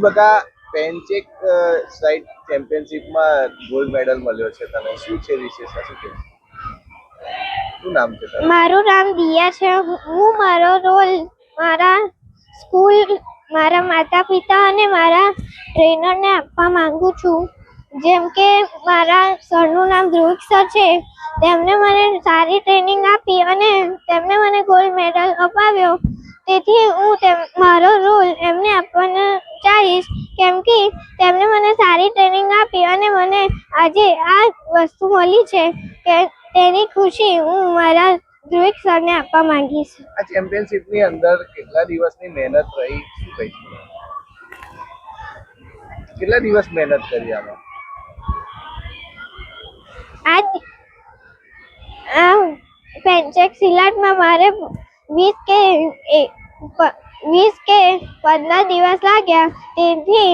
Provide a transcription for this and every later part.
બકા પેનચેક side ચેમ્પિયનશિપમાં gold medal મળ્યો છે તને, શું છે વિશેષતા, શું કહેવું? શું નામ છે તારું? મારું નામ દિયા છે. હું મારો રોલ મારા સ્કૂલ, મારા માતા પિતા અને મારા ટ્રેનરને આપવા માંગુ છું. જેમ કે મારા સરનું નામ ધ્રુવિક સર છે. તેમણે મને સારી ટ્રેનિંગ આપી અને તેમણે મને ગોલ્ડ મેડલ અપાવ્યો. તેથી હું મારો રોલ એમને આપવાનો ચાહીશ, કેમ કે તેમણે મને સારી ટ્રેનિંગ આપી અને મને આજે આ વસ્તુ મળી છે કે તેની ખુશી હું મારા ધ્રુવિક સરને આપવા માંગીશ. આ ચેમ્પિયનશિપની અંદર કેટલા દિવસની મહેનત રહી, શું કહીશ? કેટલા દિવસ મહેનત કરી આમાં? આ પેનચેક સિલાટમાં મારે 20 કે 15 દિવસ લાગ્યા. તેથી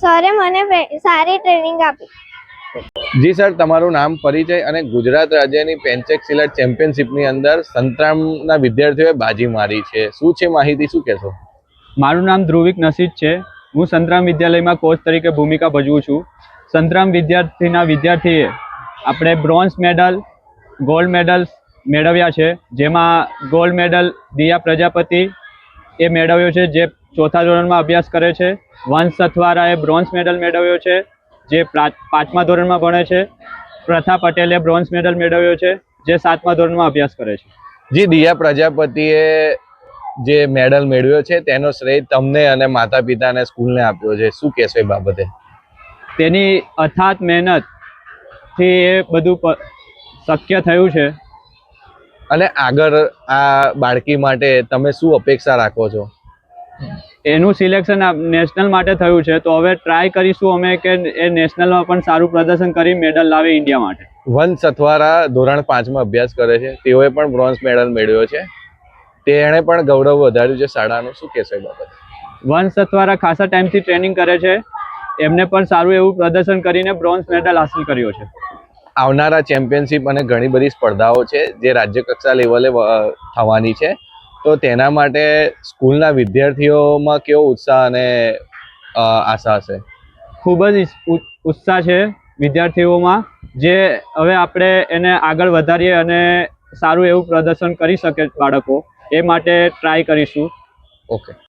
સરે મને સારી ટ્રેનિંગ આપી. જી સર, તમારું નામ, પરિચય અને ગુજરાત રાજ્યની પેનચેક સિલાટ ચેમ્પિયનશિપની અંદર સંતરામના વિદ્યાર્થીઓએ બાજી મારી છે, શું છે માહિતી, શું કહેશો? મારું નામ ધ્રુવિક નસીદ છે. હું સંતરામ વિદ્યાલયમાં કોચ તરીકે ભૂમિકા ભજવું છું. સંતરામ વિદ્યાર્થીએ આપણે બ્રોન્ઝ મેડલ, ગોલ્ડ મેડલ મેળવ્યા છે. જેમાં ગોલ્ડ મેડલ દિયા પ્રજાપતિ એ મેળવ્યો છે, જે 4થા ધોરણમાં અભ્યાસ કરે છે. વંશ સથવારાએ બ્રોન્ઝ મેડલ મેળવ્યો છે, જે 5મા ધોરણમાં ભણે છે. પ્રથા પટેલે બ્રોન્ઝ મેડલ મેળવ્યો છે, જે 7મા ધોરણમાં અભ્યાસ કરે છે. જી, દિયા પ્રજાપતિએ જે મેડલ મેળવ્યો છે તેનો શ્રેય તમને અને માતા પિતા અને સ્કૂલને આપ્યો છે, શું કહેશો એ બાબતે? તેની અથાત મહેનતથી એ બધું શક્ય થયું છે. અને આગળ આ બાળકી માટે તમે શું અપેક્ષા રાખો છો? એનું સિલેક્શન નેશનલ માટે થયું છે, તો હવે ટ્રાય કરીશું અમે કે એ નેશનલમાં પણ સારું પ્રદર્શન કરી મેડલ લાવે ઇન્ડિયા માટે. વંશ સથવારા ધોરણ 5માં અભ્યાસ કરે છે, તેઓએ પણ બ્રોન્ઝ મેડલ મેળવ્યો છે. તેણે પણ ગૌરવ વધાર્યું છે શાળાનું, શું કહેશો એ બાબતે? વંશ સથવારા ખાસા ટાઈમથી ટ્રેનિંગ કરે છે. એમને પણ સારું એવું પ્રદર્શન કરીને બ્રોન્ઝ મેડલ હાંસલ કર્યો છે. આવનારા ચેમ્પિયનશિપ અને ઘણી બધી સ્પર્ધાઓ છે જે રાજ્ય કક્ષા લેવલે થવાની છે, તો તેના માટે સ્કૂલના વિદ્યાર્થીઓમાં કેવો ઉત્સાહ અને આશા છે? ખૂબ જ ઉત્સાહ છે વિદ્યાર્થીઓમાં, જે હવે આપણે એને આગળ વધારીએ અને સારું એવું પ્રદર્શન કરી શકે બાળકો, એ માટે ટ્રાય કરીશું. ઓકે.